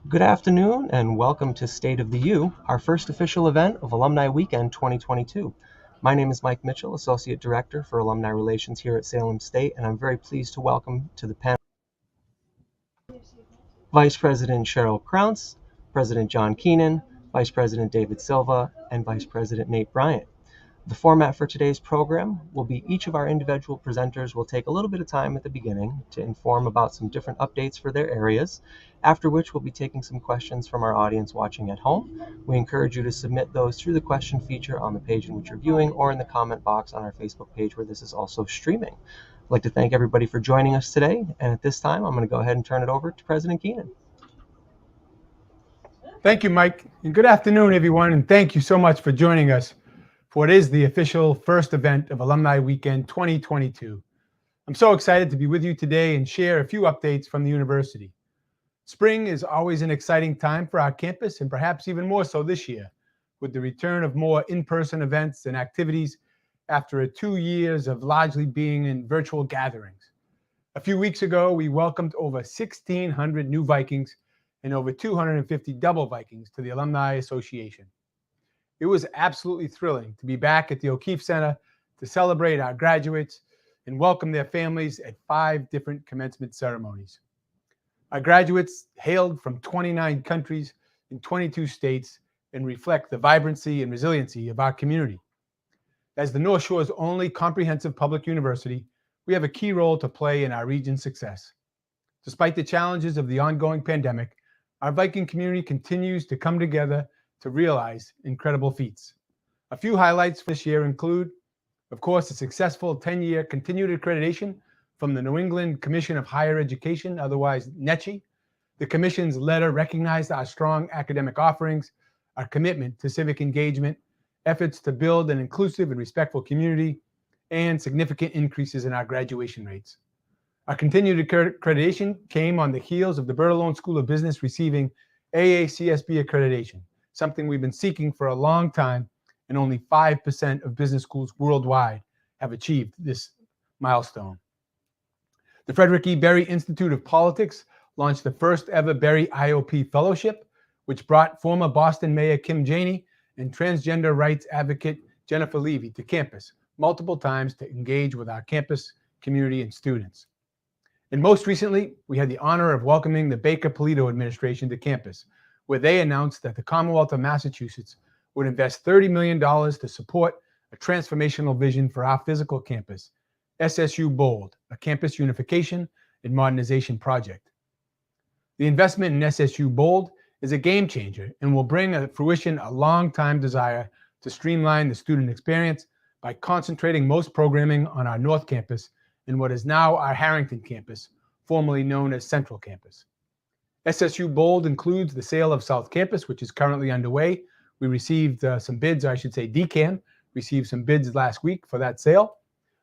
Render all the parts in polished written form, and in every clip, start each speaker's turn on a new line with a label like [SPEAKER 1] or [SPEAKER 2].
[SPEAKER 1] Good afternoon and welcome to State of the U, our first official event of Alumni Weekend 2022. My name is Mike Mitchell, Associate Director for Alumni Relations here at Salem State, and I'm very pleased to welcome to the panel Vice President Cheryl Krauntz, President John Keenan, Vice President David Silva, and Vice President Nate Bryant. The format for today's program will be each of our individual presenters will take a little bit of time at the beginning to inform about some different updates for their areas, after which we'll be taking some questions from our audience watching at home. We encourage you to submit those through the question feature on the page in which you're viewing or in the comment box on our Facebook page where this is also streaming. I'd like to thank everybody for joining us today, and at this time I'm going to go ahead and turn it over to President Keenan.
[SPEAKER 2] Thank you, Mike, and good afternoon, everyone, and thank you so much for joining us for what is the official first event of Alumni Weekend 2022. I'm so excited to be with you today and share a few updates from the university. Spring is always an exciting time for our campus, and perhaps even more so this year, with the return of more in-person events and activities after 2 years of largely being in virtual gatherings. A few weeks ago, we welcomed over 1,600 new Vikings and over 250 double Vikings to the Alumni Association. It was absolutely thrilling to be back at the O'Keefe Center to celebrate our graduates and welcome their families at 5 different commencement ceremonies. Our graduates hailed from 29 countries in 22 states and reflect the vibrancy and resiliency of our community. As the North Shore's only comprehensive public university, we have a key role to play in our region's success. Despite the challenges of the ongoing pandemic, our Viking community continues to come together to realize incredible feats. A few highlights for this year include, of course, a successful 10-year continued accreditation from the New England Commission of Higher Education, otherwise NECHI. The commission's letter recognized our strong academic offerings, our commitment to civic engagement, efforts to build an inclusive and respectful community, and significant increases in our graduation rates. Our continued accreditation came on the heels of the Bertolone School of Business receiving AACSB accreditation, something we've been seeking for a long time, and only 5% of business schools worldwide have achieved this milestone. The Frederick E. Berry Institute of Politics launched the first ever Berry IOP Fellowship, which brought former Boston Mayor Kim Janey and transgender rights advocate Jennifer Levy to campus multiple times to engage with our campus community and students. And most recently, we had the honor of welcoming the Baker-Polito administration to campus, where they announced that the Commonwealth of Massachusetts would invest $30 million to support a transformational vision for our physical campus, SSU Bold, a campus unification and modernization project. The investment in SSU Bold is a game changer and will bring to fruition a long-time desire to streamline the student experience by concentrating most programming on our North Campus and what is now our Harrington Campus, formerly known as Central Campus. SSU Bold includes the sale of South Campus, which is currently underway. We received some bids, or I should say DCAM, received some bids last week for that sale.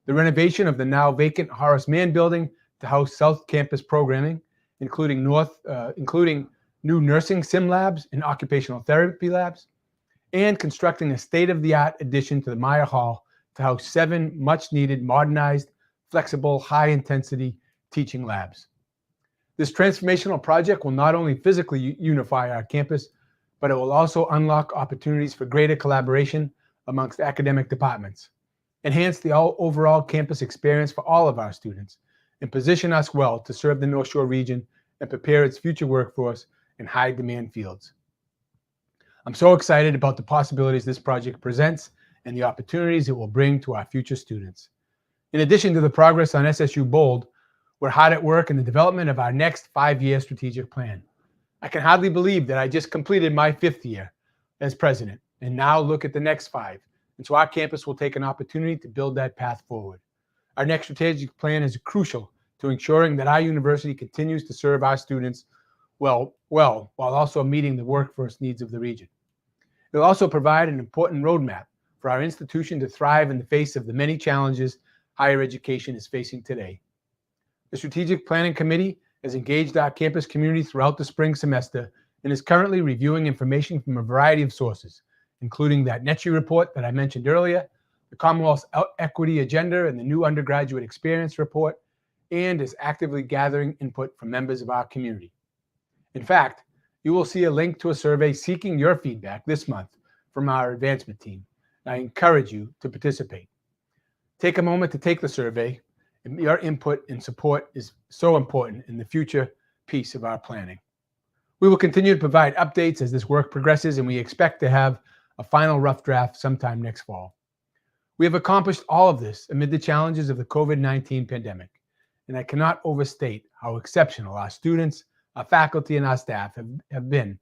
[SPEAKER 2] The renovation of the now vacant Horace Mann building to house South Campus programming, including new nursing sim labs and occupational therapy labs, and constructing a state-of-the-art addition to the Meyer Hall to house 7 much-needed, modernized, flexible, high-intensity teaching labs. This transformational project will not only physically unify our campus, but it will also unlock opportunities for greater collaboration amongst academic departments, enhance the overall campus experience for all of our students, and position us well to serve the North Shore region and prepare its future workforce in high-demand fields. I'm so excited about the possibilities this project presents and the opportunities it will bring to our future students. In addition to the progress on SSU Bold, we're hard at work in the development of our next 5-year strategic plan. I can hardly believe that I just completed my 5th year as president and now look at the next 5. And so our campus will take an opportunity to build that path forward. Our next strategic plan is crucial to ensuring that our university continues to serve our students well, while also meeting the workforce needs of the region. It will also provide an important roadmap for our institution to thrive in the face of the many challenges higher education is facing today. The Strategic Planning Committee has engaged our campus community throughout the spring semester and is currently reviewing information from a variety of sources, including that NECHI report that I mentioned earlier, the Commonwealth's Equity Agenda and the new Undergraduate Experience Report, and is actively gathering input from members of our community. In fact, You will see a link to a survey seeking your feedback this month from our advancement team. I encourage you to participate. Take a moment to take the survey. Your input and support is so important in the future piece of our planning. We will continue to provide updates as this work progresses, and we expect to have a final rough draft sometime next fall. We have accomplished all of this amid the challenges of the COVID-19 pandemic, and I cannot overstate how exceptional our students, our faculty, and our staff have been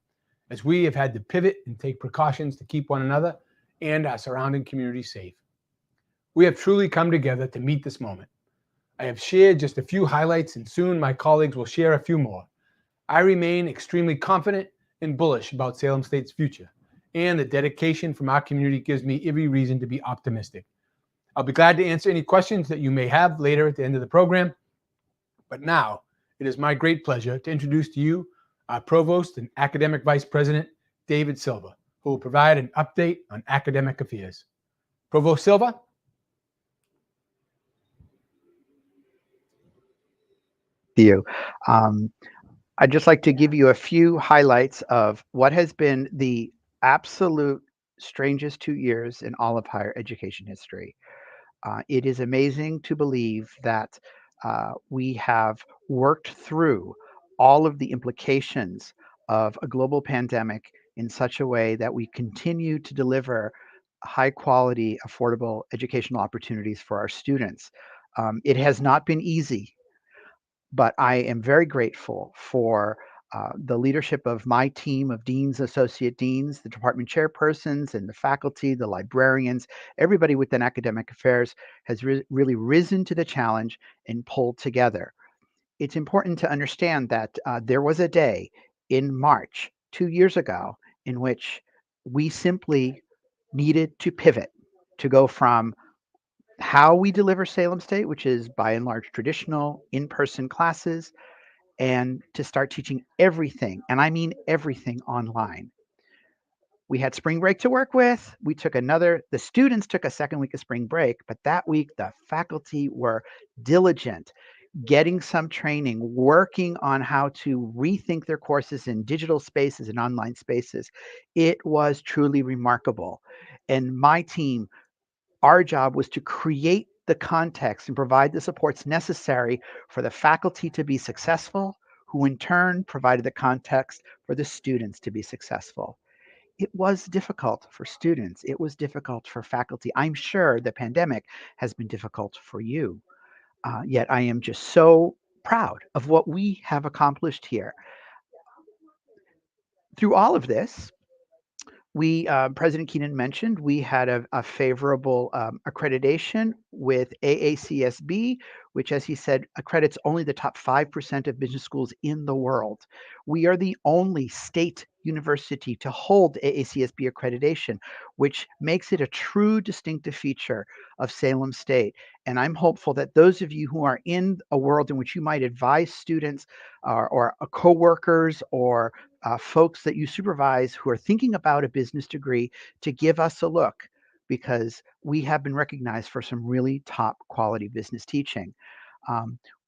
[SPEAKER 2] as we have had to pivot and take precautions to keep one another and our surrounding community safe. We have truly come together to meet this moment. I have shared just a few highlights, and soon my colleagues will share a few more. I remain extremely confident and bullish about Salem State's future, and the dedication from our community gives me every reason to be optimistic. I'll be glad to answer any questions that you may have later at the end of the program. But now, it is my great pleasure to introduce to you our Provost and Academic Vice President, David Silva, who will provide an update on academic affairs. Provost Silva?
[SPEAKER 3] You. I'd just like to give you a few highlights of what has been the absolute strangest 2 years in all of higher education history. It is amazing to believe that we have worked through all of the implications of a global pandemic in such a way that we continue to deliver high quality, affordable educational opportunities for our students. It has not been easy, but I am very grateful for the leadership of my team of deans, associate deans, the department chairpersons, and the faculty, the librarians. Everybody within academic affairs has really risen to the challenge and pulled together. It's important to understand that there was a day in March 2 years ago in which we simply needed to pivot to go from how we deliver Salem State, which is by and large traditional in-person classes, and to start teaching everything, and I mean everything, online. We had spring break to work with. The students took a second week of spring break, but that week the faculty were diligent, getting some training, working on how to rethink their courses in digital spaces and online spaces. It was truly remarkable. And my team, our job was to create the context and provide the supports necessary for the faculty to be successful, who in turn provided the context for the students to be successful. It was difficult for students. It was difficult for faculty. I'm sure the pandemic has been difficult for you. Yet I am just so proud of what we have accomplished here. Through all of this, President Keenan mentioned we had a favorable accreditation with AACSB, which, as he said, accredits only the top 5% of business schools in the world. We are the only state university to hold AACSB accreditation, which makes it a true distinctive feature of Salem State. And I'm hopeful that those of you who are in a world in which you might advise students or coworkers or folks that you supervise who are thinking about a business degree to give us a look, because we have been recognized for some really top quality business teaching.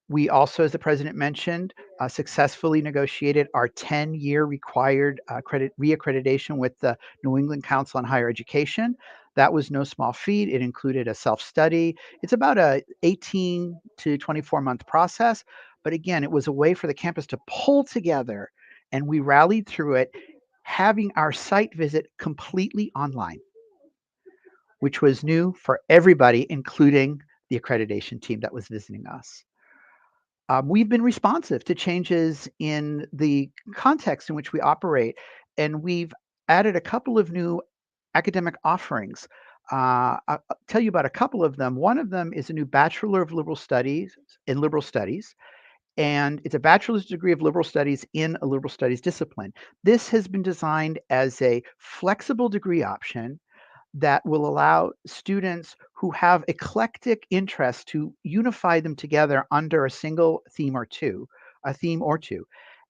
[SPEAKER 3] We also, as the president mentioned, successfully negotiated our 10-year required reaccreditation with the New England Council on Higher Education. That was no small feat. It included a self-study. It's about a 18 to 24-month process. But again, it was a way for the campus to pull together, and we rallied through it, having our site visit completely online, which was new for everybody, including the accreditation team that was visiting us. We've been responsive to changes in the context in which we operate, and we've added a couple of new academic offerings. I'll tell you about a couple of them. One of them is a new Bachelor of Liberal Studies in Liberal Studies, and it's a bachelor's degree of liberal studies in a liberal studies discipline. This has been designed as a flexible degree option that will allow students who have eclectic interests to unify them together under a single theme or two.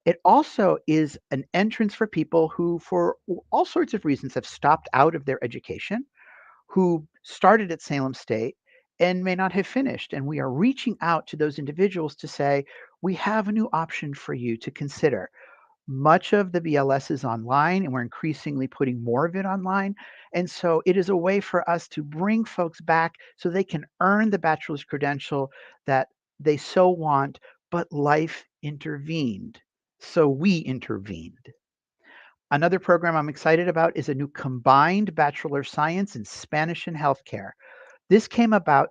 [SPEAKER 3] It also is an entrance for people who, for all sorts of reasons, have stopped out of their education, who started at Salem State and may not have finished. And we are reaching out to those individuals to say, we have a new option for you to consider. Much of the BLS is online, and we're increasingly putting more of it online. And so it is a way for us to bring folks back so they can earn the bachelor's credential that they so want, but life intervened. So we intervened. Another program I'm excited about is a new combined Bachelor of Science in Spanish and Healthcare. This came about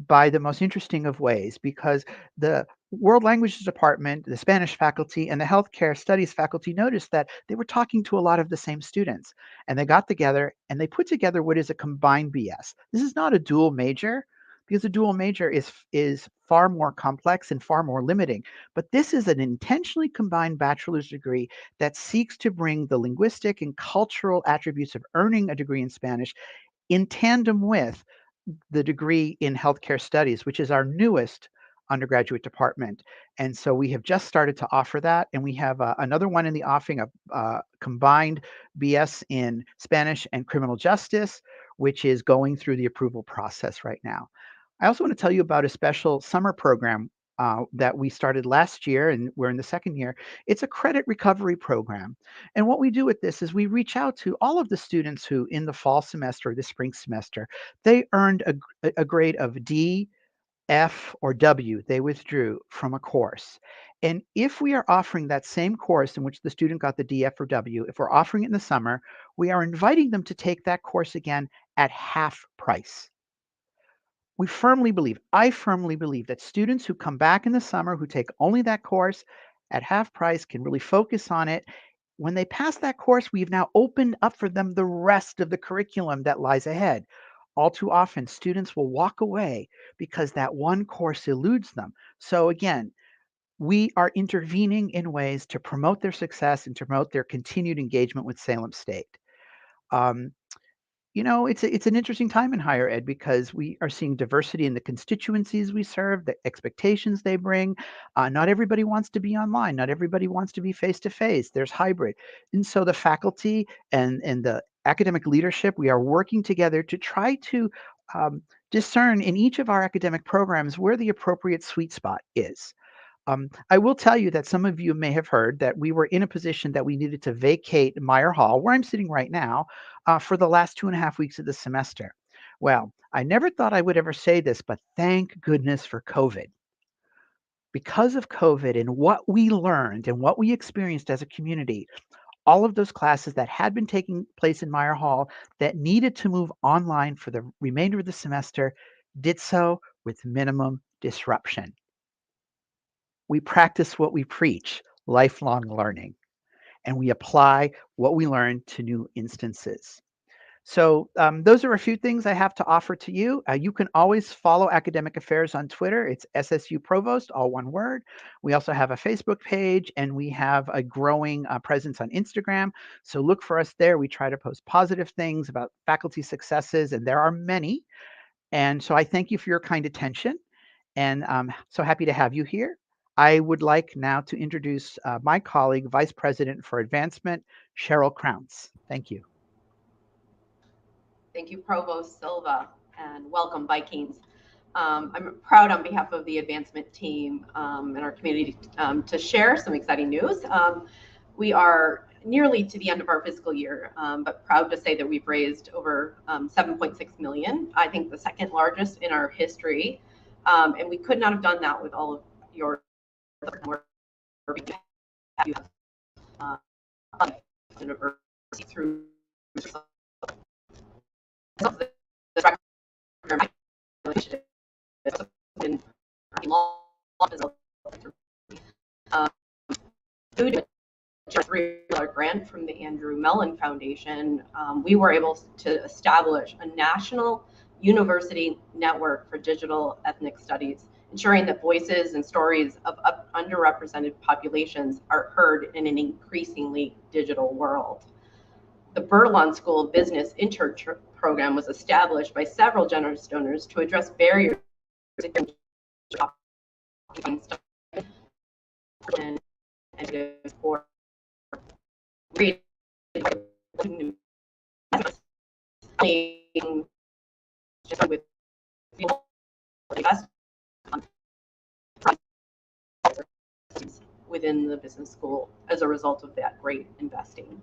[SPEAKER 3] by the most interesting of ways because the World Languages Department, the Spanish faculty, and the Healthcare Studies faculty noticed that they were talking to a lot of the same students. And they got together and they put together what is a combined BS. This is not a dual major because a dual major is far more complex and far more limiting. But this is an intentionally combined bachelor's degree that seeks to bring the linguistic and cultural attributes of earning a degree in Spanish in tandem with the degree in healthcare studies, which is our newest undergraduate department. And so we have just started to offer that. And we have another one in the offing, a combined BS in Spanish and criminal justice, which is going through the approval process right now. I also want to tell you about a special summer program that we started last year, and we're in the second year. It's a credit recovery program. And what we do with this is we reach out to all of the students who, in the fall semester or the spring semester, they earned a grade of D, F, or W. They withdrew from a course. And if we are offering that same course in which the student got the D, F, or W, if we're offering it in the summer, we are inviting them to take that course again at half price. I firmly believe that students who come back in the summer who take only that course at half price can really focus on it. When they pass that course, we've now opened up for them the rest of the curriculum that lies ahead. All too often, students will walk away because that one course eludes them. So again, we are intervening in ways to promote their success and to promote their continued engagement with Salem State. Um, it's an interesting time in higher ed because we are seeing diversity in the constituencies we serve, the expectations they bring. Not everybody wants to be online. Not everybody wants to be face to face. There's hybrid, and so the faculty and the academic leadership, we are working together to try to um, discern in each of our academic programs where the appropriate sweet spot is. I will tell you that some of you may have heard that we were in a position that we needed to vacate Meyer Hall, where I'm sitting right now, for the last 2.5 weeks of the semester. Well, I never thought I would ever say this, but thank goodness for COVID. Because of COVID and what we learned and what we experienced as a community, all of those classes that had been taking place in Meyer Hall that needed to move online for the remainder of the semester did so with minimum disruption. We practice what we preach, lifelong learning, and we apply what we learn to new instances. So those are a few things I have to offer to you. You can always follow Academic Affairs on Twitter. It's SSU Provost, all one word. We also have a Facebook page, and we have a growing presence on Instagram. So look for us there. We try to post positive things about faculty successes, and there are many. And so I thank you for your kind attention, and I'm so happy to have you here. I would like now to introduce my colleague, Vice President for Advancement, Cheryl Crounce. Thank you.
[SPEAKER 4] Thank you, Provost Silva, and welcome, Vikings. I'm proud on behalf of the advancement team and our community to share some exciting news. We are nearly to the end of our fiscal year, but proud to say that we've raised over 7.6 million, I think the second largest in our history. And we could not have done that with all of your university through $3 grant from the Andrew Mellon Foundation, we were able to establish a national university network for digital ethnic studies, ensuring that voices and stories of underrepresented populations are heard in an increasingly digital world. The Bertillon School of Business internship program was established by several generous donors to address barriers for within the business school as a result of that great investing.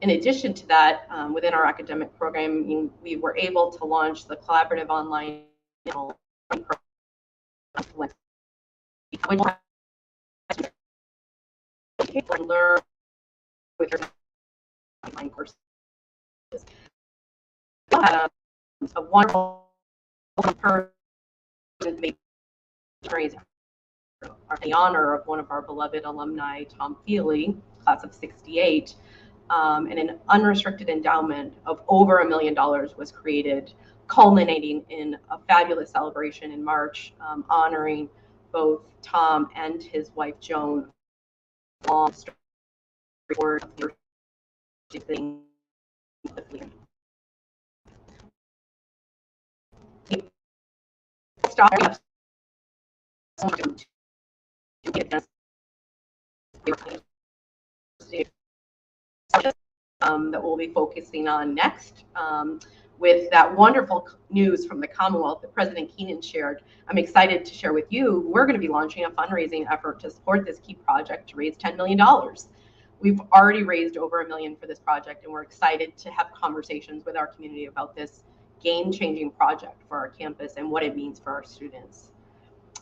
[SPEAKER 4] In addition to that, within our academic program, we were able to launch the collaborative online program, which learn with your online courses. A wonderful person the honor of one of our beloved alumni, Tom Feely, class of '68, and an unrestricted endowment of over $1 million was created, culminating in a fabulous celebration in March, honoring both Tom and his wife Joan. That we'll be focusing on next. With that wonderful news from the Commonwealth that President Keenan shared, I'm excited to share with you, we're going to be launching a fundraising effort to support this key project to raise $10 million. We've already raised over $1 million for this project, and we're excited to have conversations with our community about this game-changing project for our campus and what it means for our students.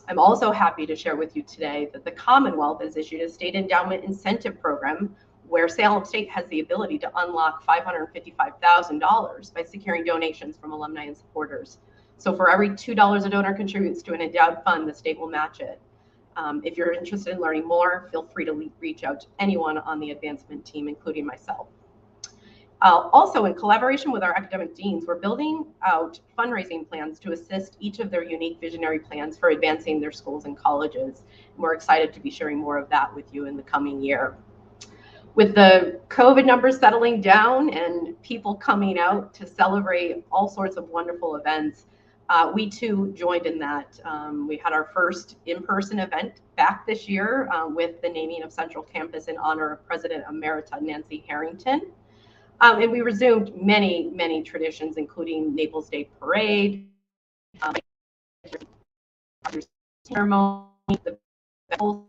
[SPEAKER 4] I'm also happy to share with you today that the Commonwealth has issued a state endowment incentive program where Salem State has the ability to unlock $555,000 by securing donations from alumni and supporters. So for every $2 a donor contributes to an endowed fund, the state will match it. If you're interested in learning more, feel free to reach out to anyone on the advancement team, including myself. Also, in collaboration with our academic deans, we're building out fundraising plans to assist each of their unique visionary plans for advancing their schools and colleges. And we're excited to be sharing more of that with you in the coming year. With the COVID numbers settling down and people coming out to celebrate all sorts of wonderful events, we too joined in that. We had our first in-person event back this year with the naming of Central Campus in honor of President Emerita Nancy Harrington. And we resumed many, many traditions, including Naples Day Parade, ceremony, the whole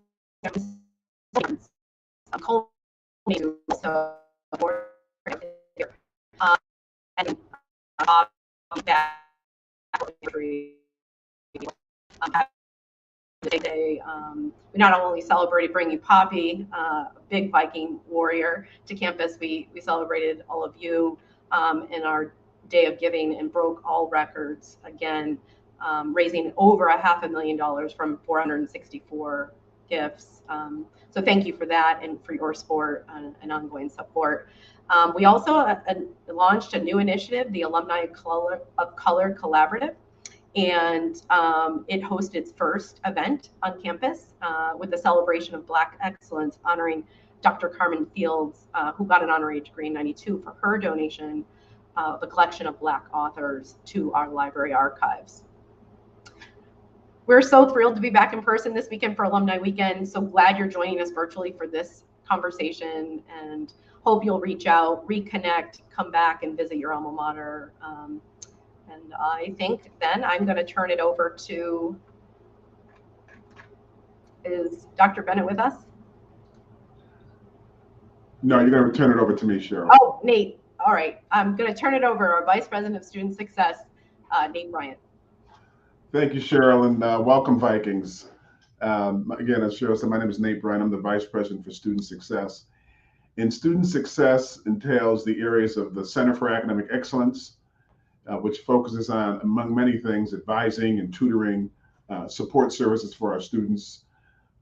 [SPEAKER 4] and we not only celebrated bringing Poppy, a big Viking warrior, to campus, we celebrated all of you in our day of giving and broke all records again, raising over $500,000 from 464 gifts. So thank you for that and for your support and ongoing support. We also launched a new initiative, the Alumni of Color Collaborative, and it hosted its first event on campus with the celebration of Black excellence, honoring Dr. Carmen Fields, who got an honorary degree in '92 for her donation of a collection of Black authors to our library archives. We're so thrilled to be back in person this weekend for Alumni Weekend. So glad you're joining us virtually for this conversation, and hope you'll reach out, reconnect, come back and visit your alma mater. And I think then I'm going to turn it over to, is Dr. Bennett with us?
[SPEAKER 5] No, you're going to turn it over to me, Cheryl.
[SPEAKER 4] Oh, Nate. All right. I'm going to turn it over to our Vice President of Student Success, Nate Bryant.
[SPEAKER 5] Thank you, Cheryl, and welcome, Vikings. Again, as Cheryl said, my name is Nate Bryant. I'm the Vice President for Student Success. And student success entails the areas of the Center for Academic Excellence, which focuses on, among many things, advising and tutoring, support services for our students.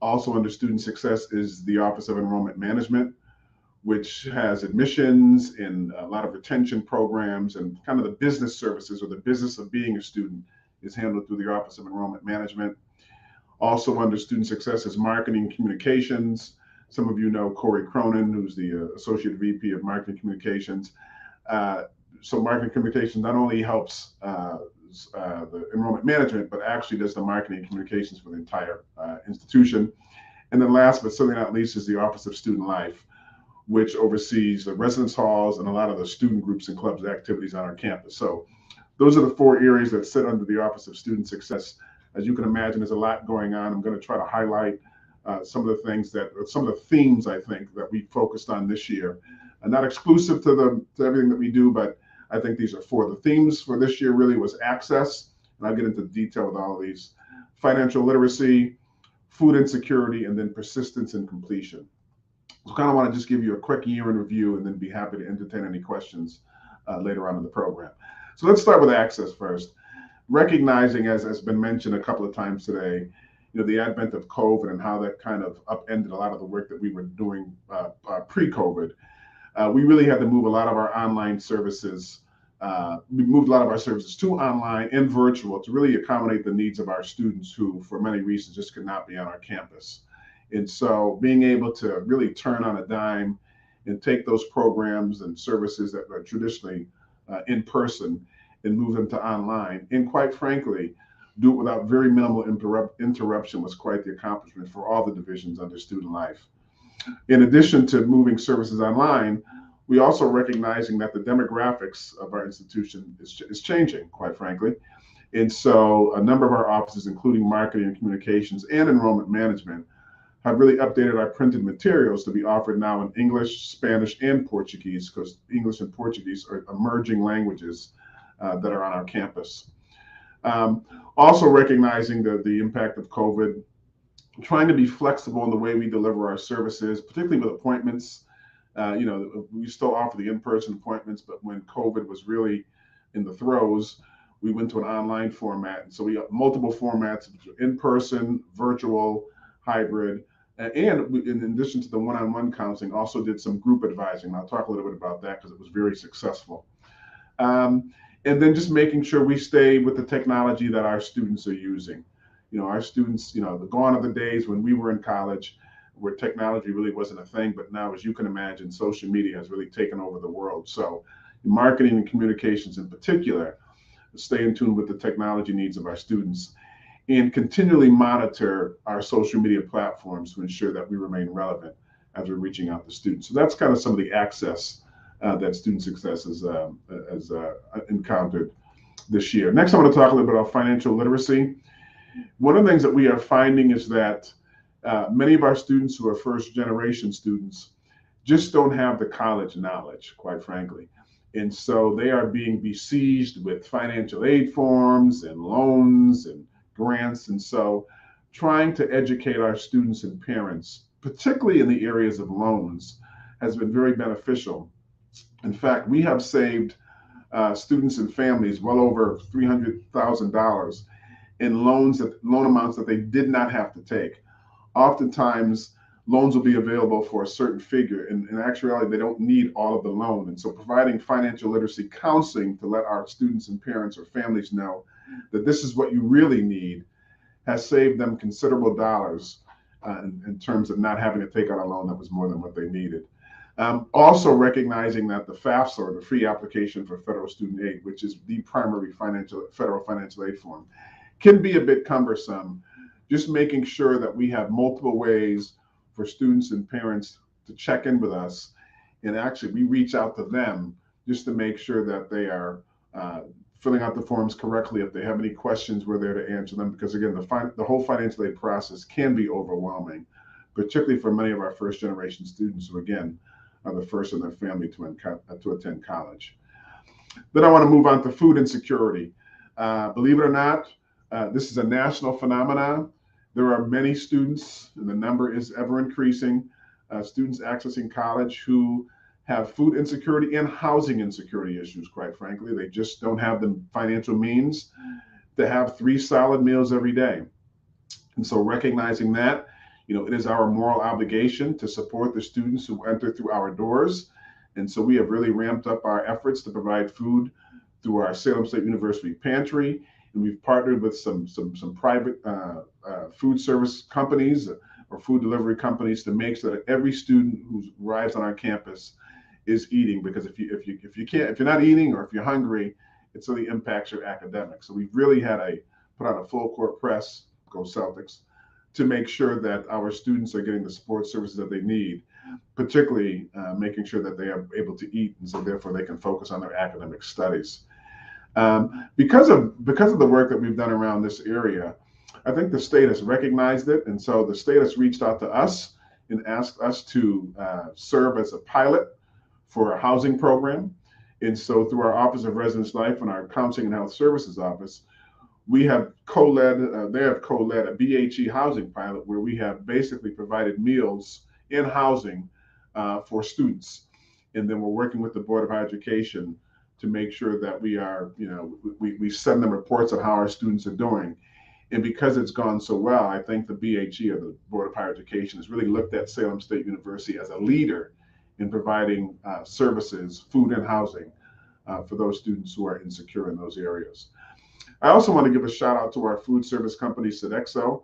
[SPEAKER 5] Also under student success is the Office of Enrollment Management, which has admissions and a lot of retention programs, and kind of the business services or the business of being a student is handled through the Office of Enrollment Management. Also under student success is marketing communications. Some of you know Corey Cronin, who's the Associate VP of Marketing Communications. So marketing communications not only helps the enrollment management, but actually does the marketing communications for the entire institution. And then last but certainly not least is the Office of Student Life, which oversees the residence halls and a lot of the student groups and clubs activities on our campus. So those are the four areas that sit under the Office of Student Success. As you can imagine, there's a lot going on. I'm going to try to highlight some of the themes I think that we focused on this year. Not exclusive to everything that we do, but I think these are four. The themes for this year really was access, and I'll get into detail with all of these: financial literacy, food insecurity, and then persistence and completion. So kind of want to just give you a quick year in review and then be happy to entertain any questions later on in the program. So let's start with access first. Recognizing, as has been mentioned a couple of times today, the advent of COVID and how that kind of upended a lot of the work that we were doing pre-COVID. We really had to move a lot of our online services. We moved a lot of our services to online and virtual to really accommodate the needs of our students who, for many reasons, just could not be on our campus. And so being able to really turn on a dime and take those programs and services that were traditionally in person and move them to online, and quite frankly, do it without very minimal interruption was quite the accomplishment for all the divisions under student life. In addition to moving services online, we also recognizing that the demographics of our institution is changing, quite frankly. And so a number of our offices, including marketing and communications and enrollment management, have really updated our printed materials to be offered now in English, Spanish, and Portuguese, because English and Portuguese are emerging languages that are on our campus. Also recognizing the impact of COVID, trying to be flexible in the way we deliver our services, particularly with appointments. We still offer the in-person appointments, but when COVID was really in the throes, we went to an online format. And so we have multiple formats: in-person, virtual, hybrid. And in addition to the one-on-one counseling, also did some group advising. And I'll talk a little bit about that because it was very successful. And then just making sure we stay with the technology that our students are using. Our students, gone are the days when we were in college where technology really wasn't a thing. But now, as you can imagine, social media has really taken over the world. So marketing and communications in particular, stay in tune with the technology needs of our students, and continually monitor our social media platforms to ensure that we remain relevant as we're reaching out to students. So that's kind of some of the access that Student Success has encountered this year. Next, I want to talk a little bit about financial literacy. One of the things that we are finding is that many of our students who are first-generation students just don't have the college knowledge, quite frankly. And so they are being besieged with financial aid forms and loans and grants. And so trying to educate our students and parents, particularly in the areas of loans, has been very beneficial. In fact, we have saved students and families well over $300,000 in loan amounts that they did not have to take. Oftentimes, loans will be available for a certain figure. In actuality, they don't need all of the loan. And so providing financial literacy counseling to let our students and parents or families know that this is what you really need has saved them considerable dollars in terms of not having to take out a loan that was more than what they needed. Also recognizing that the FAFSA, or the free application for federal student aid, which is the primary federal financial aid form, can be a bit cumbersome. Just making sure that we have multiple ways for students and parents to check in with us, and actually we reach out to them just to make sure that they are filling out the forms correctly. If they have any questions, we're there to answer them, because again, the whole financial aid process can be overwhelming, particularly for many of our first generation students who again are the first in their family to attend college. Then I want to move on to food insecurity. Believe it or not, this is a national phenomenon. There are many students, and the number is ever increasing, students accessing college who have food insecurity and housing insecurity issues, quite frankly. They just don't have the financial means to have 3 solid meals every day. And so recognizing that, it is our moral obligation to support the students who enter through our doors. And so we have really ramped up our efforts to provide food through our Salem State University pantry. And we've partnered with some private food service companies or food delivery companies to make sure that every student who arrives on our campus is eating. Because if you're not eating, or if you're hungry, it really impacts your academics. So we've really had to put out a full court press, go Celtics, to make sure that our students are getting the support services that they need, particularly making sure that they are able to eat, and so therefore they can focus on their academic studies. Because of the work that we've done around this area, I think the state has recognized it, and so the state has reached out to us and asked us to serve as a pilot for a housing program. And so through our Office of Residence Life and our Counseling and Health Services Office, we have co-led, they have co-led a BHE housing pilot where we have basically provided meals in housing for students. And then we're working with the Board of Higher Education to make sure that we are, we send them reports on how our students are doing. And because it's gone so well, I think the BHE, or the Board of Higher Education, has really looked at Salem State University as a leader in providing services, food and housing for those students who are insecure in those areas. I also want to give a shout out to our food service company, Sodexo.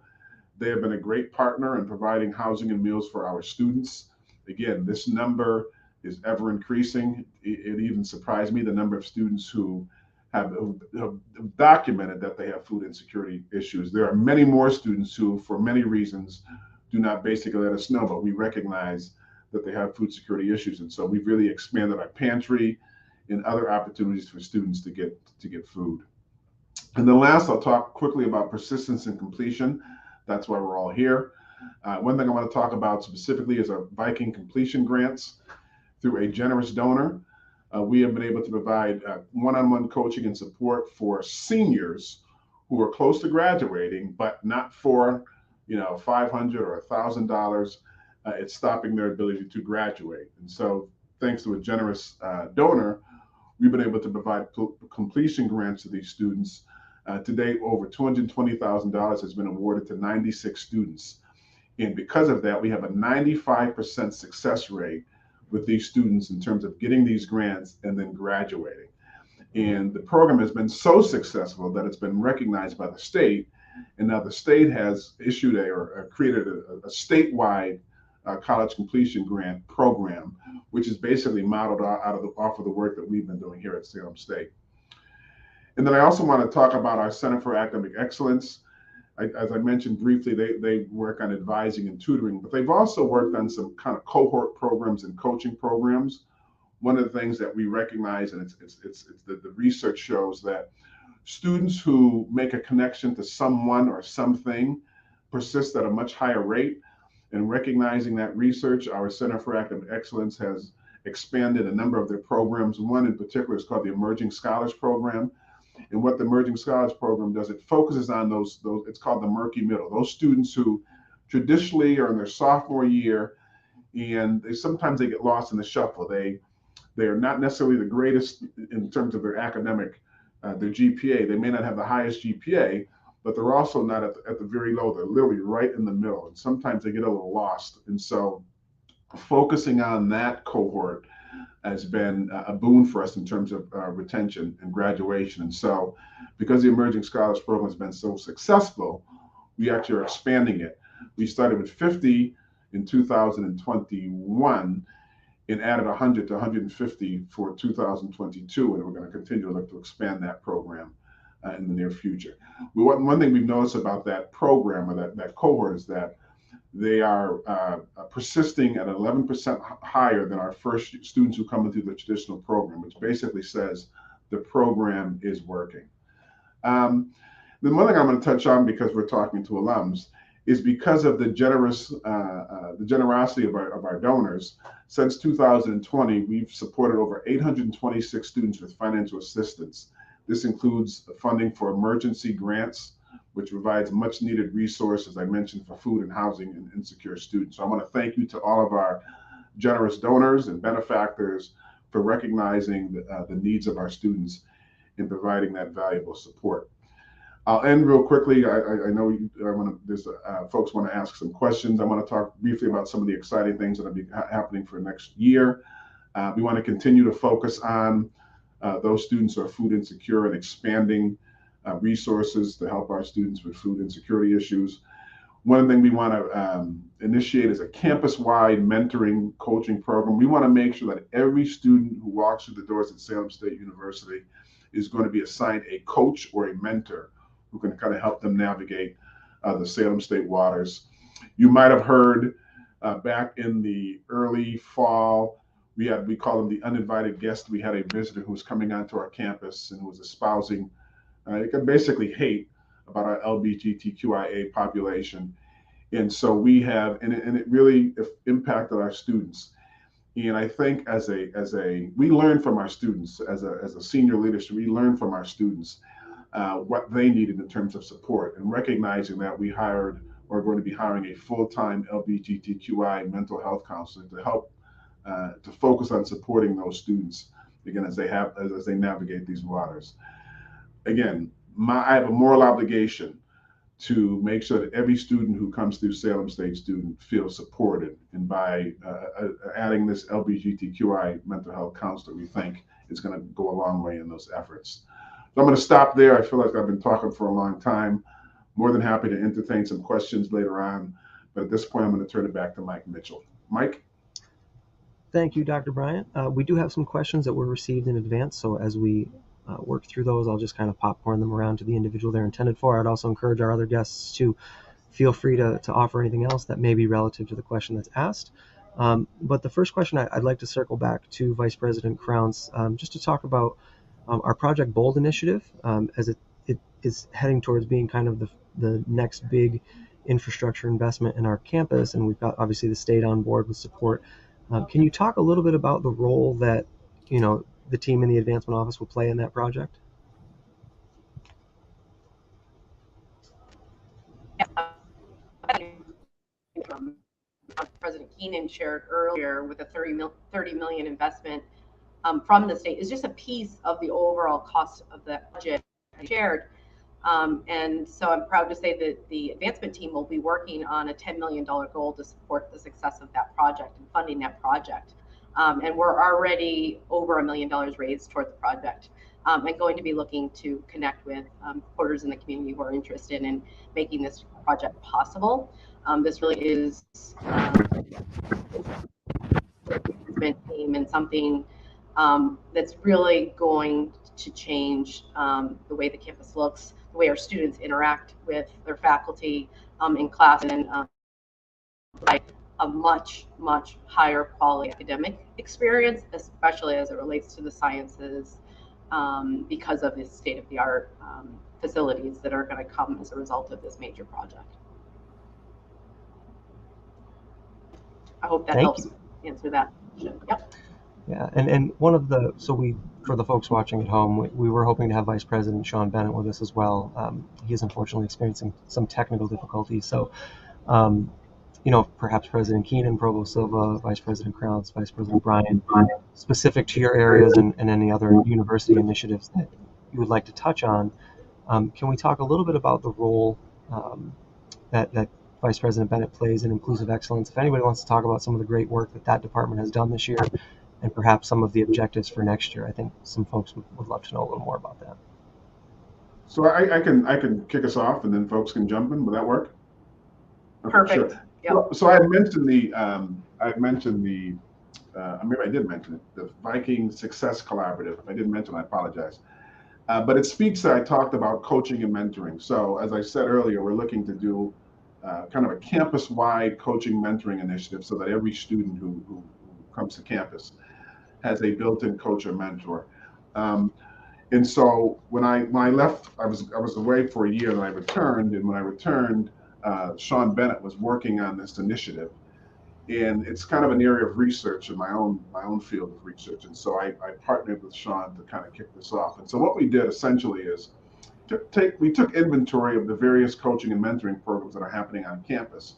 [SPEAKER 5] They have been a great partner in providing housing and meals for our students. Again, this number is ever increasing. It even surprised me, the number of students who have documented that they have food insecurity issues. There are many more students who, for many reasons, do not basically let us know, but we recognize that they have food security issues. And so we've really expanded our pantry and other opportunities for students to get food. And then last, I'll talk quickly about persistence and completion. That's why we're all here. One thing I want to talk about specifically is our Viking completion grants. Through a generous donor, we have been able to provide one-on-one coaching and support for seniors who are close to graduating, but not for $500 or $1,000. It's stopping their ability to graduate. And so thanks to a generous donor, we've been able to provide completion grants to these students. To date, over $220,000 has been awarded to 96 students. And because of that, we have a 95% success rate with these students in terms of getting these grants and then graduating. And the program has been so successful that it's been recognized by the state. And now the state has issued or created a statewide college completion grant program, which is basically modeled off of the work that we've been doing here at Salem State. And then I also want to talk about our Center for Academic Excellence. As I mentioned briefly, they work on advising and tutoring, but they've also worked on some kind of cohort programs and coaching programs. One of the things that we recognize, and it's the research shows that students who make a connection to someone or something persist at a much higher rate. And recognizing that research, our Center for Academic Excellence has expanded a number of their programs. One in particular is called the Emerging Scholars Program. And what the Emerging Scholars Program does, it focuses on those it's called the murky middle, those students who traditionally are in their sophomore year, and sometimes they get lost in the shuffle. They are not necessarily the greatest in terms of their academic, their GPA. They may not have the highest GPA, but they're also not at the very low. They're literally right in the middle, and sometimes they get a little lost. And so focusing on that cohort has been a boon for us in terms of retention and graduation. And so because the Emerging Scholars Program has been so successful, we actually are expanding it. We started with 50 in 2021 and added 100 to 150 for 2022. And we're going to continue to look to expand that program in the near future. One thing we've noticed about that program, or that cohort, is that they are persisting at 11% higher than our first students who come in through the traditional program, which basically says the program is working. Then one thing I'm going to touch on, because we're talking to alums, is because of the generosity of our donors. Since 2020, we've supported over 826 students with financial assistance. This includes funding for emergency grants, which provides much needed resources, I mentioned, for food and housing and insecure students. So I want to thank you to all of our generous donors and benefactors for recognizing the needs of our students in providing that valuable support. I'll end real quickly. I know folks want to ask some questions. I want to talk briefly about some of the exciting things that will be happening for next year. We want to continue to focus on those students who are food insecure and expanding resources to help our students with food insecurity issues. One thing we want to initiate is a campus-wide mentoring coaching program. We want to make sure that every student who walks through the doors at Salem State University is going to be assigned a coach or a mentor who can kind of help them navigate the Salem State waters. You might have heard back in the early fall, we call them the uninvited guest. We had a visitor who was coming onto our campus and who was espousing, it could basically hate about our LGBTQIA population. And so we have, and it really impacted our students. And I think we learn from our students as a senior leadership, we learn from our students what they needed in terms of support, and recognizing that we hired or are going to be hiring a full-time LGBTQI mental health counselor to help to focus on supporting those students again as they navigate these waters. Again, I have a moral obligation to make sure that every student who comes through Salem State student feels supported. And by adding this LGBTQI mental health counselor, we think it's going to go a long way in those efforts. So I'm going to stop there. I feel like I've been talking for a long time. More than happy to entertain some questions later on. But at this point, I'm going to turn it back to Mike Mitchell. Mike?
[SPEAKER 1] Thank you, Dr. Bryant. We do have some questions that were received in advance, so as we work through those, I'll just kind of popcorn them around to the individual they're intended for. I'd also encourage our other guests to feel free to offer anything else that may be relative to the question that's asked. But the first question, I'd like to circle back to Vice President Crounce, just to talk about our Project Bold initiative, as it is heading towards being kind of the next big infrastructure investment in our campus, and we've got obviously the state on board with support. Can you talk a little bit about the role that, the team in the advancement office will play in that project?
[SPEAKER 4] President Keenan shared earlier with a $30 million investment from the state is just a piece of the overall cost of the budget shared. And so I'm proud to say that the advancement team will be working on a $10 million goal to support the success of that project and funding that project. And we're already over $1 million raised toward the project, and going to be looking to connect with supporters in the community who are interested in making this project possible. This really is team and something that's really going to change the way the campus looks, the way our students interact with their faculty in class, and a much higher quality academic experience, especially as it relates to the sciences, because of the state-of-the-art facilities that are going to come as a result of this major project. I hope that helps answer that question. Yep.
[SPEAKER 1] Yeah, and one of the, for the folks watching at home, we were hoping to have Vice President Sean Bennett with us as well. He is unfortunately experiencing some technical difficulties, so perhaps President Keenan, Provost Silva, Vice President Crounce, Vice President Bryant, specific to your areas and any other university initiatives that you would like to touch on, can we talk a little bit about the role that Vice President Bennett plays in inclusive excellence? If anybody wants to talk about some of the great work that department has done this year, and perhaps some of the objectives for next year, I think some folks would love to know a little more about that.
[SPEAKER 5] So I can kick us off, and then folks can jump in. Will that work? Okay,
[SPEAKER 4] perfect.
[SPEAKER 5] Sure.
[SPEAKER 4] Yep.
[SPEAKER 5] So I mentioned maybe I did mention it, the Viking Success Collaborative. If I didn't mention, I apologize. But it speaks that I talked about coaching and mentoring. So as I said earlier, we're looking to do kind of a campus-wide coaching mentoring initiative so that every student who comes to campus has a built-in coach or mentor. And so when I left, I was away for a year, and I returned. And when I returned, Sean Bennett was working on this initiative, and it's kind of an area of research in my own field of research. And so I partnered with Sean to kind of kick this off. And so what we did essentially is we took inventory of the various coaching and mentoring programs that are happening on campus,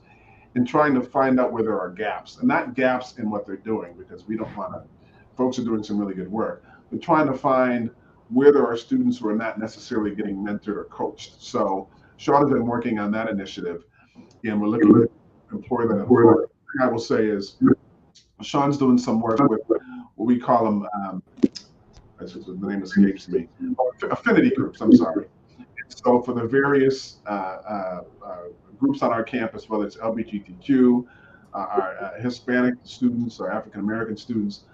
[SPEAKER 5] and trying to find out where there are gaps, and not gaps in what they're doing, because we don't want to. Folks are doing some really good work, but trying to find where there are students who are not necessarily getting mentored or coached. So Sean has been working on that initiative, and we're looking to employ that. The thing I will say is Sean's doing some work with what we call them, the name escapes me, affinity groups, I'm sorry. So for the various groups on our campus, whether it's LGBTQ, our Hispanic students, or African American students,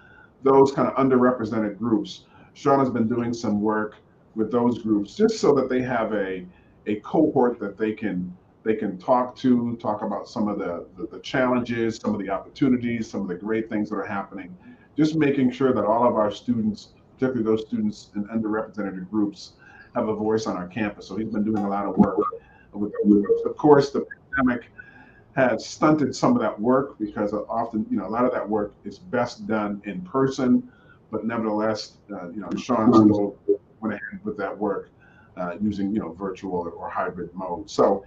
[SPEAKER 5] those kind of underrepresented groups, Sean has been doing some work with those groups just so that they have a cohort that they can talk about some of the challenges, some of the opportunities, some of the great things that are happening, just making sure that all of our students, particularly those students in underrepresented groups, have a voice on our campus. So he's been doing a lot of work with those. Of course, the pandemic has stunted some of that work because often, a lot of that work is best done in person, but nevertheless, Sean still went ahead with that work using, virtual or hybrid mode. So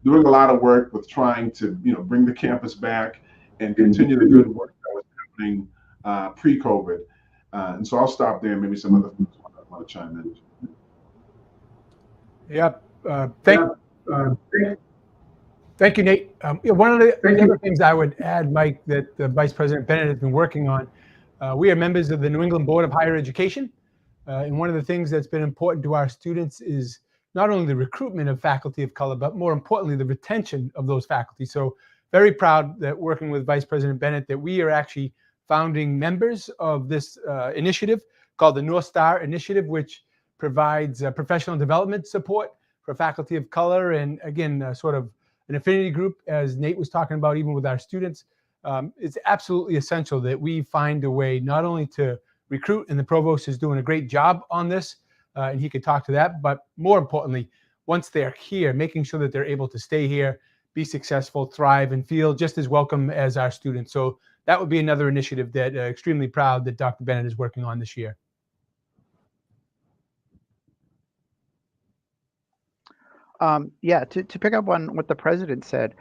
[SPEAKER 5] doing a lot of work with trying to, bring the campus back and continue the good work that was happening pre-COVID. And so I'll stop there and maybe some other folks want to chime in.
[SPEAKER 2] Yep. Thank you, Nate. One of the other things I would add, Mike, that Vice President Bennett has been working on, we are members of the New England Board of Higher Education. And one of the things that's been important to our students is not only the recruitment of faculty of color, but more importantly, the retention of those faculty. So very proud that working with Vice President Bennett, that we are actually founding members of this initiative called the North Star Initiative, which provides professional development support for faculty of color. And again, sort of an affinity group, as Nate was talking about, even with our students. It's absolutely essential that we find a way not only to recruit, and the provost is doing a great job on this, and he could talk to that, but more importantly, once they're here, making sure that they're able to stay here, be successful, thrive, and feel just as welcome as our students. So that would be another initiative that extremely proud that Dr. Bennett is working on this year.
[SPEAKER 3] To pick up on what the president said,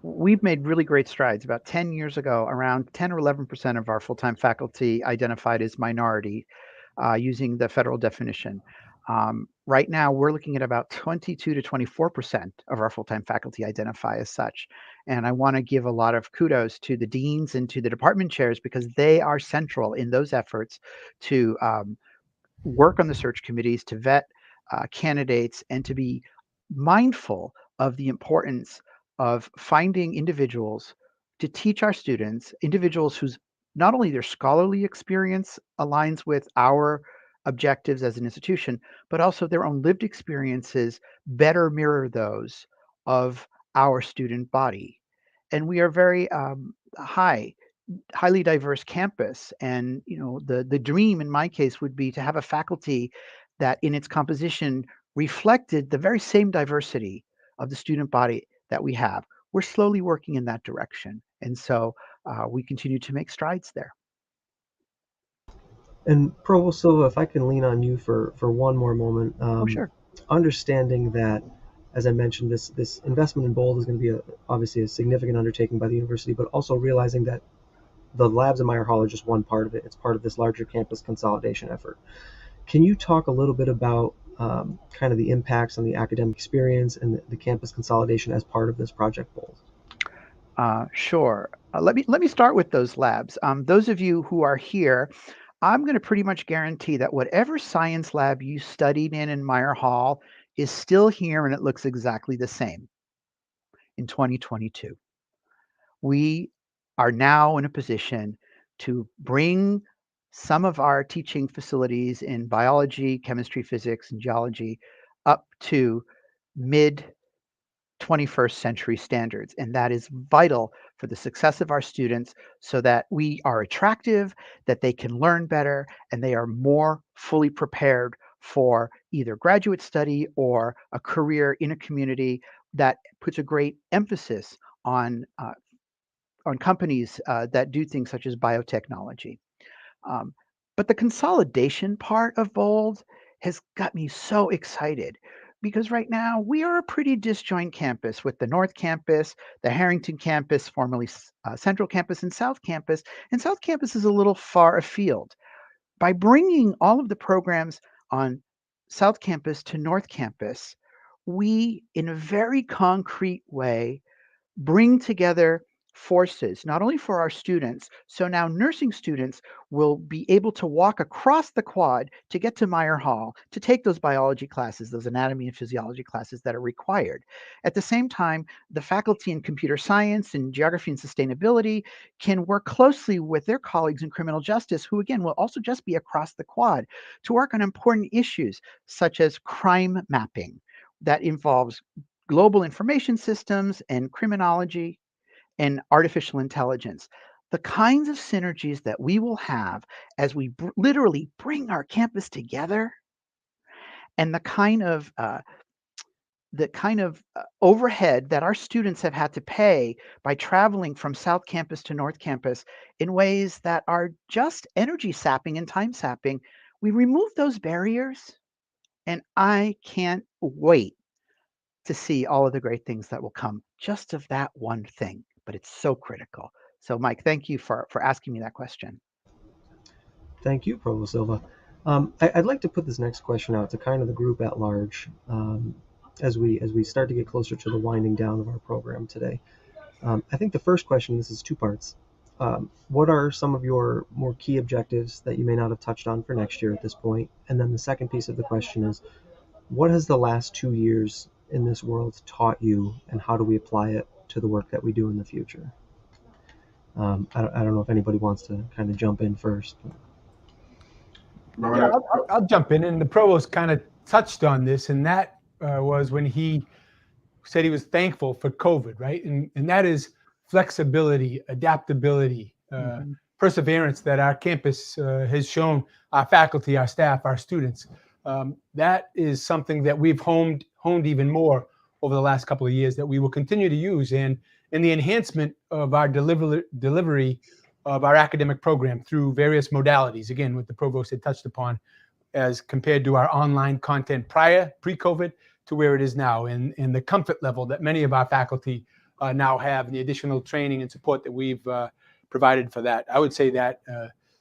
[SPEAKER 3] we've made really great strides. About 10 years ago, around 10 or 11% of our full-time faculty identified as minority using the federal definition. Right now, we're looking at about 22 to 24% of our full-time faculty identify as such. And I want to give a lot of kudos to the deans and to the department chairs, because they are central in those efforts to work on the search committees, to vet candidates, and to be mindful of the importance of finding individuals to teach our students, individuals whose not only their scholarly experience aligns with our objectives as an institution, but also their own lived experiences better mirror those of our student body. And we are very highly diverse campus. And the dream in my case would be to have a faculty that in its composition reflected the very same diversity of the student body that we have. We're slowly working in that direction. And so we continue to make strides there.
[SPEAKER 1] And Provost Silva, if I can lean on you for one more moment.
[SPEAKER 3] Sure.
[SPEAKER 1] Understanding that, as I mentioned, this investment in BOLD is going to be obviously a significant undertaking by the university, but also realizing that the labs in Meyer Hall are just one part of it. It's part of this larger campus consolidation effort. Can you talk a little bit about kind of the impacts on the academic experience and the campus consolidation as part of this Project BOLD?
[SPEAKER 3] Sure. Let me start with those labs. Those of you who are here, I'm going to pretty much guarantee that whatever science lab you studied in Meyer Hall is still here, and it looks exactly the same in 2022. We are now in a position to bring some of our teaching facilities in biology, chemistry, physics, and geology up to mid 21st century standards. And that is vital for the success of our students, so that we are attractive, that they can learn better, and they are more fully prepared for either graduate study or a career in a community that puts a great emphasis on companies that do things such as biotechnology. But the consolidation part of BOLD has got me so excited, because right now we are a pretty disjoint campus with the North Campus, the Harrington Campus, formerly Central Campus, and South Campus. And South Campus is a little far afield. By bringing all of the programs on South Campus to North Campus, we, in a very concrete way, bring together forces, not only for our students. So now nursing students will be able to walk across the quad to get to Meyer Hall to take those biology classes, those anatomy and physiology classes that are required. At the same time, the faculty in computer science and geography and sustainability can work closely with their colleagues in criminal justice, who again will also just be across the quad, to work on important issues such as crime mapping that involves global information systems and criminology and artificial intelligence. The kinds of synergies that we will have as we literally bring our campus together and the kind of overhead that our students have had to pay by traveling from South Campus to North Campus in ways that are just energy sapping and time sapping. We remove those barriers, and I can't wait to see all of the great things that will come just of that one thing. But it's so critical. So, Mike, thank you for asking me that question.
[SPEAKER 1] Thank you, Provost Silva. I'd like to put this next question out to kind of the group at large, as we start to get closer to the winding down of our program today. I think the first question, this is two parts. What are some of your more key objectives that you may not have touched on for next year at this point? And then the second piece of the question is, what has the last 2 years in this world taught you, and how do we apply it to the work that we do in the future? I don't know if anybody wants to kind of jump in first.
[SPEAKER 2] Yeah, I'll jump in. And the provost kind of touched on this, and that was when he said he was thankful for COVID, right? And that is flexibility, adaptability, perseverance that our campus has shown our faculty, our staff, our students. That is something that we've honed even more over the last couple of years, that we will continue to use in the enhancement of our delivery of our academic program through various modalities. Again, what the provost had touched upon, as compared to our online content pre-COVID to where it is now, and the comfort level that many of our faculty now have, and the additional training and support that we've provided for that. I would say that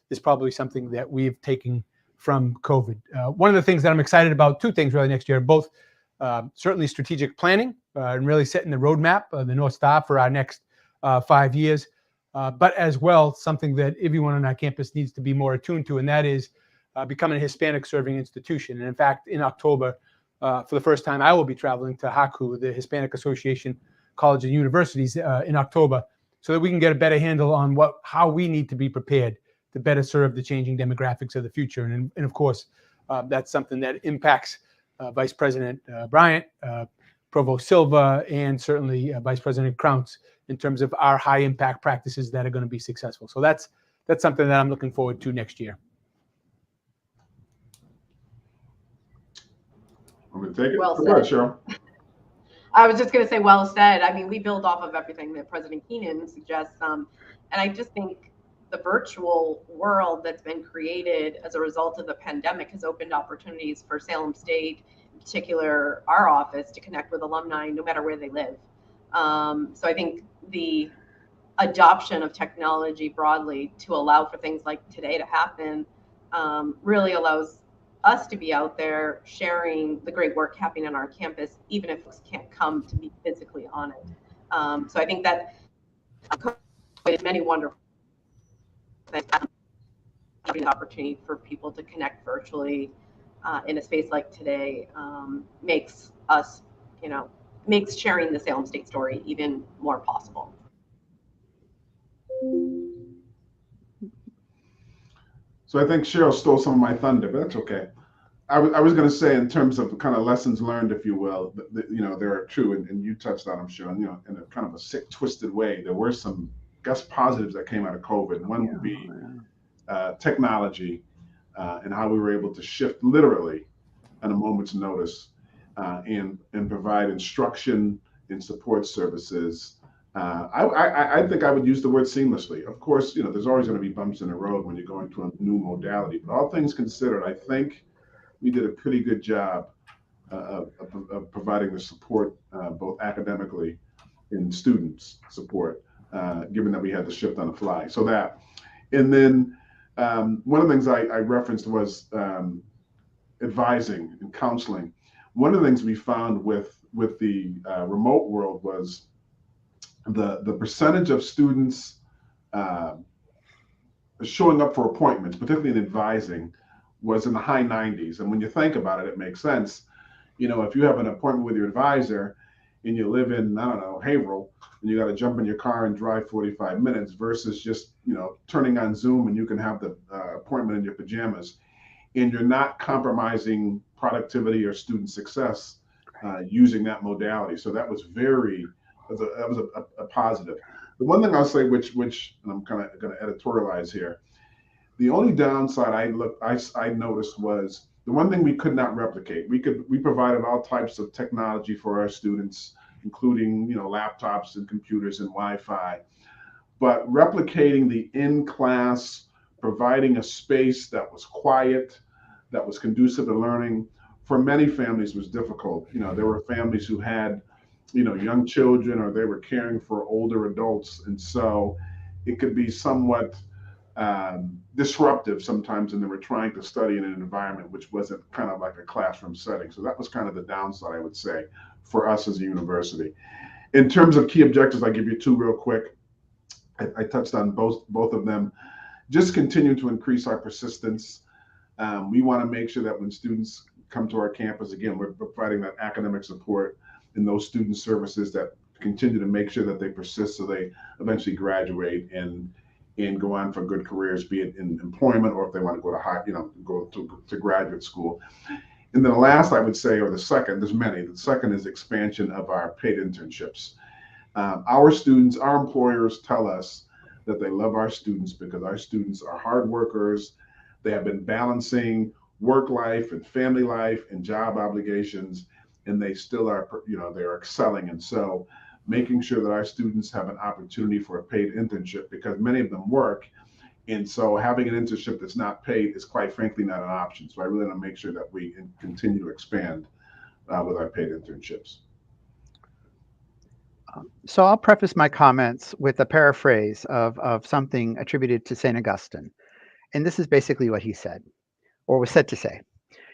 [SPEAKER 2] is probably something that we've taken from COVID. One of the things that I'm excited about, two things really next year, both certainly strategic planning and really setting the roadmap, the North Star for our next 5 years, but as well, something that everyone on our campus needs to be more attuned to, and that is becoming a Hispanic serving institution. And in fact, in October, for the first time, I will be traveling to HACU, the Hispanic Association College and Universities, in October, so that we can get a better handle on how we need to be prepared to better serve the changing demographics of the future. And of course, that's something that impacts Vice President Bryant, Provost Silva, and certainly Vice President Crounce in terms of our high impact practices that are going to be successful. So that's something that I'm looking forward to next year.
[SPEAKER 5] I'm going to take it.
[SPEAKER 4] Well
[SPEAKER 5] Go ahead,
[SPEAKER 4] said.
[SPEAKER 5] Cheryl.
[SPEAKER 4] I was just going to say, well said. I mean, we build off of everything that President Keenan suggests. And I just think the virtual world that's been created as a result of the pandemic has opened opportunities for Salem State, in particular our office, to connect with alumni no matter where they live. So I think the adoption of technology broadly to allow for things like today to happen really allows us to be out there sharing the great work happening on our campus, even if folks can't come to be physically on it. So I think that many wonderful things, an opportunity for people to connect virtually in a space like today makes us, makes sharing the Salem State story even more possible.
[SPEAKER 5] So I think Cheryl stole some of my thunder, but that's okay. I was going to say, in terms of kind of lessons learned, if you will, there are true, and you touched on them, Cheryl, in a kind of a sick, twisted way. There were some, positives that came out of COVID. And one would be technology and how we were able to shift literally at a moment's notice and provide instruction and support services. I think I would use the word seamlessly. Of course, there's always going to be bumps in the road when you're going to a new modality, but all things considered, I think we did a pretty good job of providing the support, both academically and students support, given that we had to shift on the fly. So that, and then one of the things I referenced was advising and counseling. One of the things we found with the remote world was the percentage of students showing up for appointments, particularly in advising, was in the high 90s. And when you think about it, it makes sense. If you have an appointment with your advisor and you live in, I don't know, Haverhill, and you got to jump in your car and drive 45 minutes versus just, turning on Zoom and you can have the appointment in your pajamas, and you're not compromising productivity or student success using that modality. So that was a positive. The one thing I'll say, which and I'm kind of going to editorialize here, the only downside I noticed was The one thing we could not replicate, we provided all types of technology for our students, including laptops and computers and Wi-Fi, but replicating the in-class, providing a space that was quiet, that was conducive to learning, for many families was difficult. There were families who had young children, or they were caring for older adults, and so it could be somewhat disruptive sometimes, and they were trying to study in an environment which wasn't kind of like a classroom setting. So that was kind of the downside, I would say, for us as a university. In terms of key objectives, I'll give you two real quick. I touched on both of them. Just continue to increase our persistence. We want to make sure that when students come to our campus, again, we're providing that academic support and those student services that continue to make sure that they persist, so they eventually graduate and go on for good careers, be it in employment or if they want to go to go to graduate school. And then the last, I would say, or the second, there's many. The second is expansion of our paid internships. Our students, our employers tell us that they love our students because our students are hard workers. They have been balancing work life and family life and job obligations, and they still are, they're excelling. And so making sure that our students have an opportunity for a paid internship, because many of them work. And so having an internship that's not paid is, quite frankly, not an option. So I really want to make sure that we continue to expand with our paid internships.
[SPEAKER 3] So I'll preface my comments with a paraphrase of something attributed to St. Augustine. And this is basically what he said, or was said to say.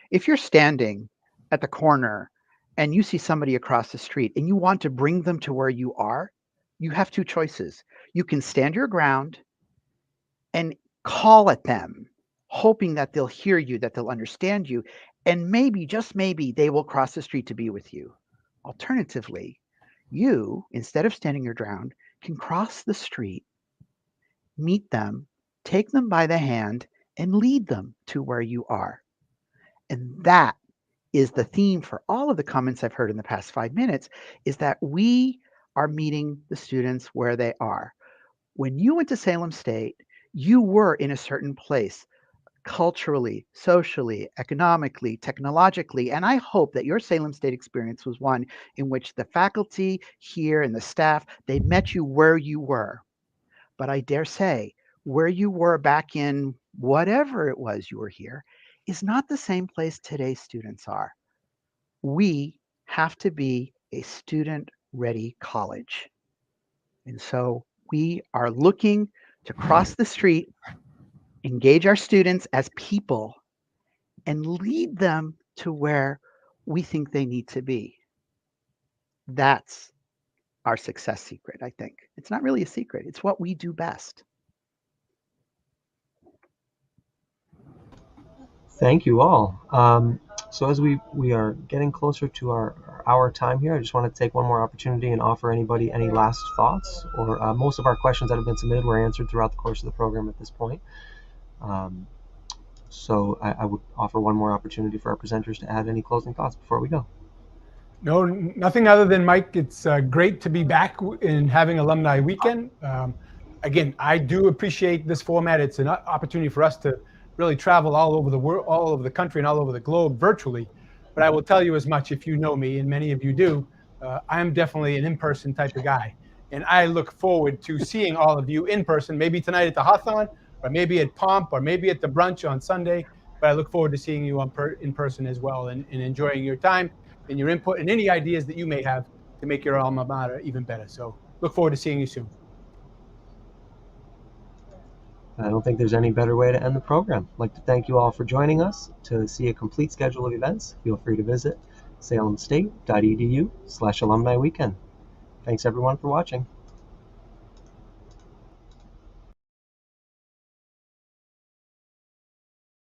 [SPEAKER 3] If you're standing at the corner and you see somebody across the street and you want to bring them to where you are, you have two choices. You can stand your ground and call at them, hoping that they'll hear you, that they'll understand you, and maybe, just maybe, they will cross the street to be with you. Alternatively, you, instead of standing your ground, can cross the street, meet them, take them by the hand, and lead them to where you are. And that is the theme for all of the comments I've heard in the past 5 minutes, is that we are meeting the students where they are. When you went to Salem State, you were in a certain place, culturally, socially, economically, technologically, and I hope that your Salem State experience was one in which the faculty here and the staff, they met you where you were. But I dare say, where you were back in whatever it was you were here is not the same place today's students are. We have to be a student-ready college. And so we are looking to cross the street, engage our students as people, and lead them to where we think they need to be. That's our success secret, I think. It's not really a secret. It's what we do best.
[SPEAKER 1] Thank you all. So as we are getting closer to our time here, I just want to take one more opportunity and offer anybody any last thoughts, or most of our questions that have been submitted were answered throughout the course of the program at this point. So I would offer one more opportunity for our presenters to add any closing thoughts before we go.
[SPEAKER 2] No, nothing other than, Mike, it's great to be back in having Alumni Weekend. Again, I do appreciate this format. It's an opportunity for us to really travel all over the world, all over the country, and all over the globe virtually. But I will tell you as much, if you know me, and many of you do, I am definitely an in-person type of guy. And I look forward to seeing all of you in person, maybe tonight at the Hawthorne, or maybe at Pomp, or maybe at the brunch on Sunday. But I look forward to seeing you in person as well, and enjoying your time and your input and any ideas that you may have to make your alma mater even better. So look forward to seeing you soon.
[SPEAKER 1] I don't think there's any better way to end the program. I'd like to thank you all for joining us. To see a complete schedule of events, feel free to visit salemstate.edu/alumni weekend. Thanks everyone for watching.